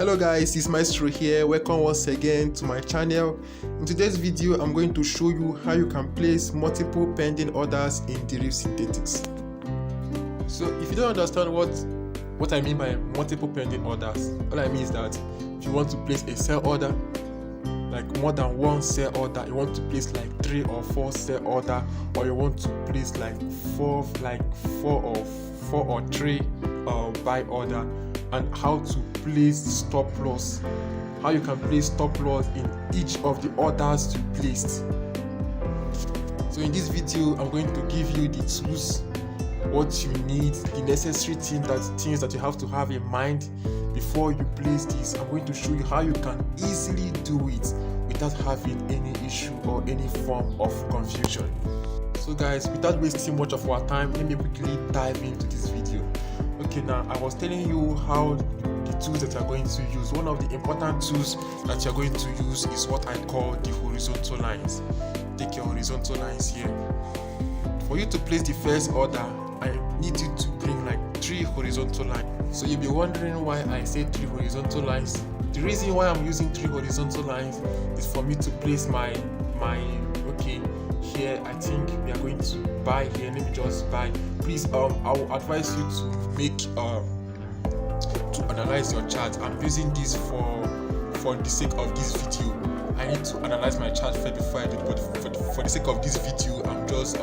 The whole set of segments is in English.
Hello guys, it's Maestro here. Welcome once again to my channel. In today's video, I'm going to show you how you can place multiple pending orders in Deriv synthetics. So if you don't understand what I mean by multiple pending orders, all I mean is that if you want to place a sell order, like more than one sell order, you want to place like 3 or 4 sell order, or you want to place like four or 3 buy order, and how to place stop loss, how you can place stop loss in each of the orders you placed. So in this video, I'm going to give you the tools, what you need, the necessary things that you have to have in mind before you place this. I'm going to show you how you can easily do it without having any issue or any form of confusion. So guys, without wasting much of our time, let me quickly dive into this video. Okay, now I was telling you how the tools that you're going to use. One of the important tools that you're going to use is what I call the horizontal lines. Take your horizontal lines here. For you to place the first order, I need you to bring like 3 horizontal lines. So you'll be wondering why I say 3 horizontal lines. The reason why I'm using 3 horizontal lines is for me to place my okay, here I think we are going to buy here. Let me just buy. Please, I will advise you to make to analyze your chart. I'm using this for the sake of this video. I need to analyze my chart first before I do it, but for the sake of this video, I'm just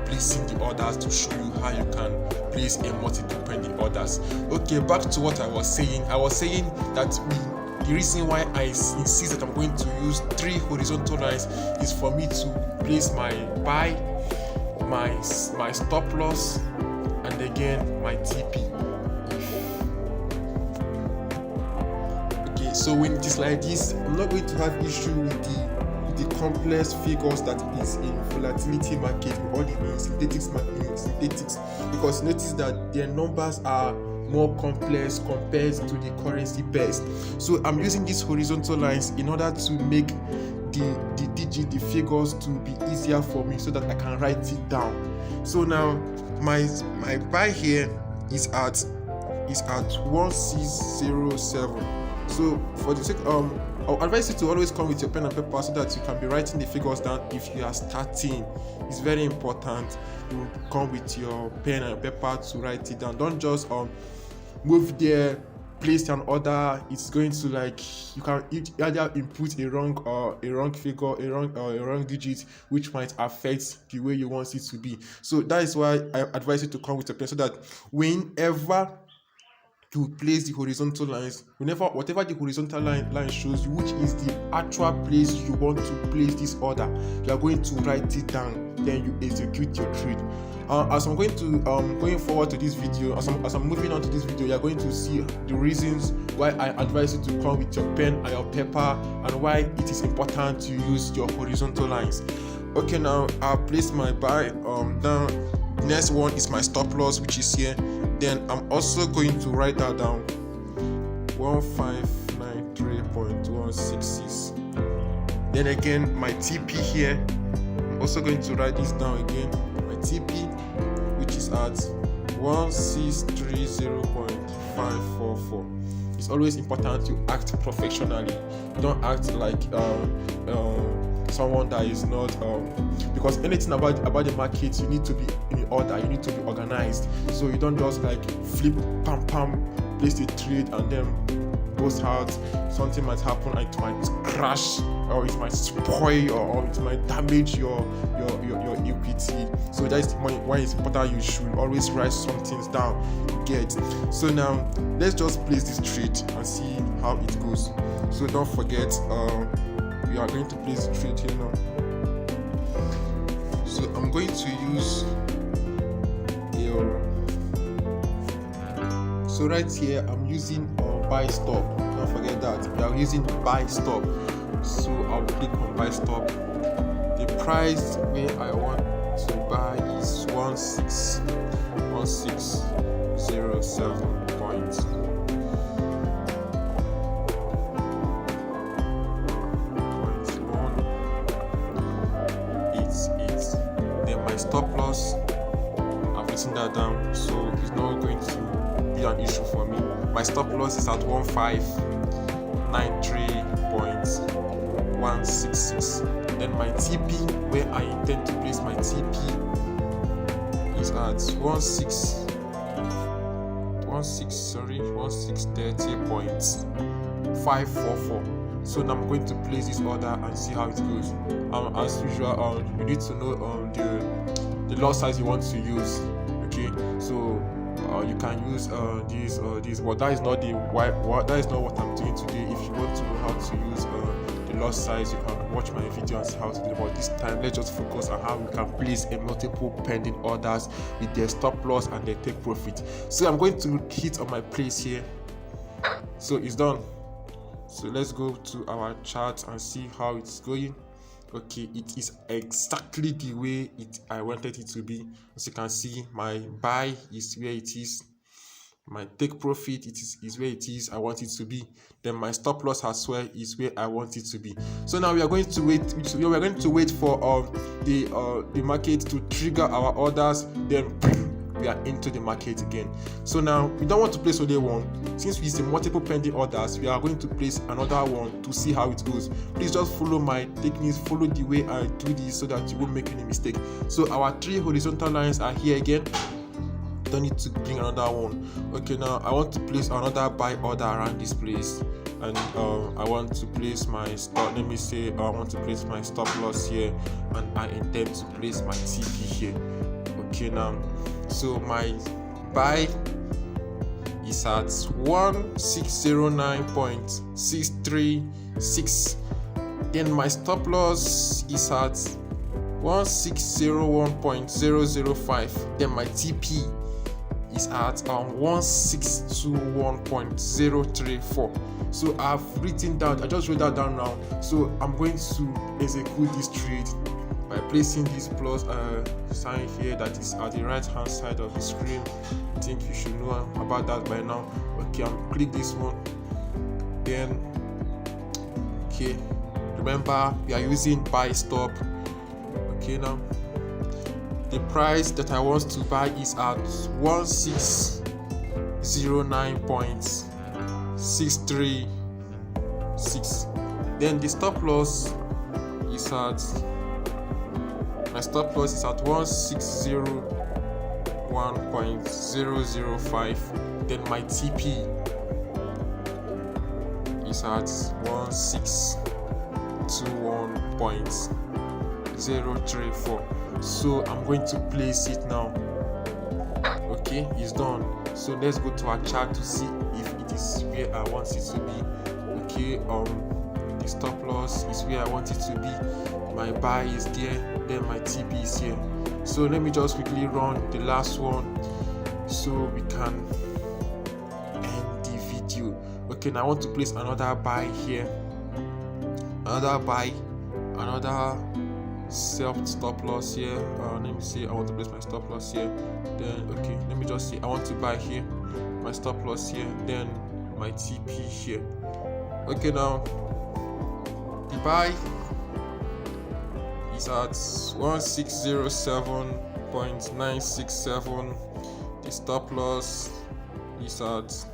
placing the orders to show you how you can place a multiple pending orders. Okay, back to what I was saying. I was saying that the reason why I insist that I'm going to use 3 horizontal lines is for me to place my buy, my stop loss, and again my TP. Okay, so when it is like this, I'm not going to have issue with the complex figures that is in volatility market or the synthetics market, because notice that their numbers are more complex compared to the currency best. So I'm using these horizontal lines in order to make the figures to be easier for me so that I can write it down. So now my buy here is at 1607. So for the sake I'll advise you to always come with your pen and paper so that you can be writing the figures down if you are starting. It's very important you come with your pen and paper to write it down. Don't just move there, place an order. It's going to like you can either input a wrong figure, a wrong digit, which might affect the way you want it to be. So that is why I advise you to come with a pen so that whenever to place the horizontal lines, whatever the horizontal line shows you, which is the actual place you want to place this order, you are going to write it down, then you execute your trade. As I'm going to going forward to this video, as I'm moving on to this video, you are going to see the reasons why I advise you to come with your pen and your paper, and why it is important to use your horizontal lines. Okay, now I'll place my buy down. Next one is my stop loss, which is here. Then I'm also going to write that down, 1593.166. Then again my TP here, I'm also going to write this down again, my TP, which is at 1630.544. It's always important to act professionally. You don't act like someone that is not because anything about the market, you need to be in order, you need to be organized. So you don't just like flip pam place the trade and then goes out. Something might happen, it might crash, or it might spoil, or it might damage your equity. So that is why it's important you should always write some things down. Get. So now let's just place this trade and see how it goes. So don't forget we are going to place the trade here now. So I'm going to use so right here I'm using buy stop. Don't forget that we are using buy stop. So I'll click on buy stop. The price where I want to buy is 1607 points. Stop loss, I've written that down, so it's not going to be an issue for me. My stop loss is at 15 93.166. Then my TP, where I intend to place my TP, is at 1630.544. So now I'm going to place this order and see how it goes. As usual, you need to know the lot size you want to use. Okay, so you can use this, but that is not that is not what I'm doing today. If you want to know how to use the lot size, you can watch my video and see how to do it. But this time, let's just focus on how we can place a multiple pending orders with their stop loss and their take profit. So I'm going to hit on my place here. So it's done. So let's go to our chart and see how it's going. Okay, it is exactly the way I wanted it to be. As you can see, my buy is where it is, my take profit is where it is I want it to be, then my stop loss as well is where I want it to be. So now we are going to wait for the market to trigger our orders, then we are into the market again. So now we don't want to place only one. Since we see multiple pending orders, we are going to place another one to see how it goes. Please just follow my techniques, follow the way I do this so that you won't make any mistake. So our 3 horizontal lines are here again. Don't need to bring another one. Okay, now I want to place another buy order around this place, and I want to place my stop. Let me say I want to place my stop loss here, and I intend to place my TP here. Okay, now so my buy is at 1609.636. Then my stop loss is at 1601.005. Then my TP is at 1621.034. So I've written down, I just wrote that down now. So I'm going to execute this trade by placing this plus sign here that is at the right hand side of the screen. I think you should know about that by now. Okay, I'm click this one. Then okay, remember we are using buy stop. Okay, now the price that I want to buy is at 1609.636. then the stop loss is at my stop loss is at 1601.005. then my TP is at 1621.034. so I'm going to place it now. Okay, it's done. So let's go to our chart to see if it is where I want it to be. Okay, the stop loss is where I want it to be, my buy is there, then my TP is here. So let me just quickly run the last one so we can end the video. Okay, now I want to place another buy here, another buy, another self stop loss here. Let me see, I want to place my stop loss here. Then okay, let me just see, I want to buy here, my stop loss here, then my TP here. Okay, now the buy is at 1607.967. the stop loss is at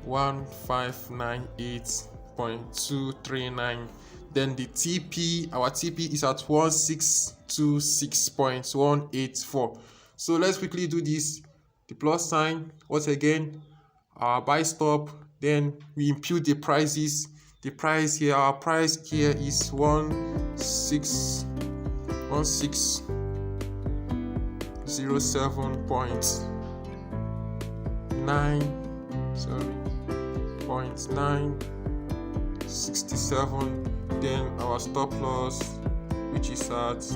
1598.239. then the TP, our TP is at 1626.184. so let's quickly do this. The plus sign, once again, our buy stop, then we impute the prices. The price here, our price here is 0.967. then our stop loss, which is at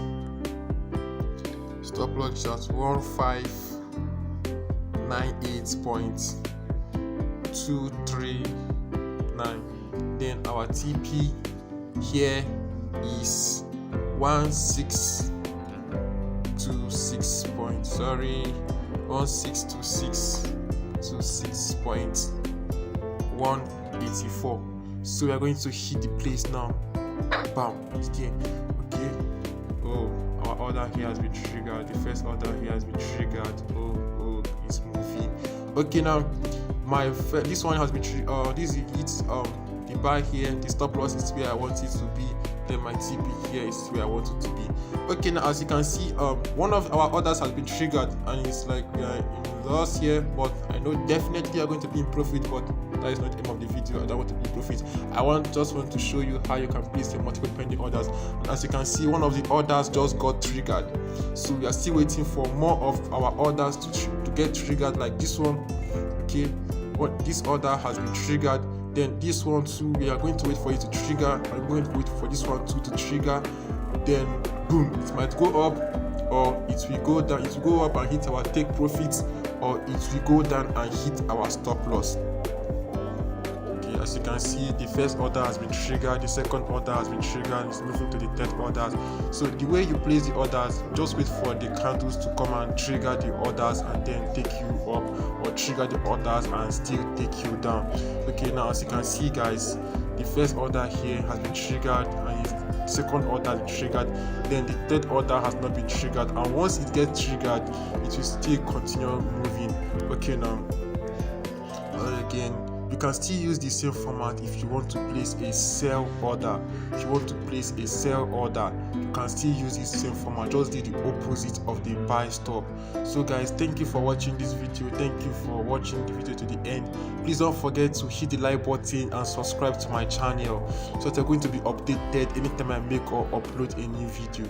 1598.239. then our TP here is 1626.184. so we are going to hit the place now. Bam. Okay. Oh, our order here has been triggered. The first order here has been triggered. Oh, it's moving. Okay, now this one has been this hits the buy here, the stop loss is where I want it to be, then my TP here is where I want it to be. Okay, now as you can see, one of our orders has been triggered and it's like we are in loss here, but I know definitely are going to be in profit, but that is not the aim of the video. I don't want to be in profit. I just want to show you how you can place your multiple pending orders. And as you can see, one of the orders just got triggered, so we are still waiting for more of our orders to get triggered, like this one. Okay, this order has been triggered, then this one too, we are going to wait for it to trigger. I'm going to wait for this one too to trigger, then boom, it might go up or it will go down. It will go up and hit our take profits, or it will go down and hit our stop loss. Okay, as you can see, the first order has been triggered, the second order has been triggered, it's moving to the third order. So the way you place the orders, just wait for the candles to come and trigger the orders and then take you up, or trigger the orders and still take you down. Okay, now as you can see guys, the first order here has been triggered and the second order has been triggered, then the third order has not been triggered, and once it gets triggered it will still continue moving. Okay, now again, you can still use the same format if you want to place a sell order. If you want to place a sell order, you can still use the same format, just do the opposite of the buy stop. So guys, thank you for watching this video. Thank you for watching the video to the end. Please don't forget to hit the like button and subscribe to my channel so that you're going to be updated anytime I make or upload a new video.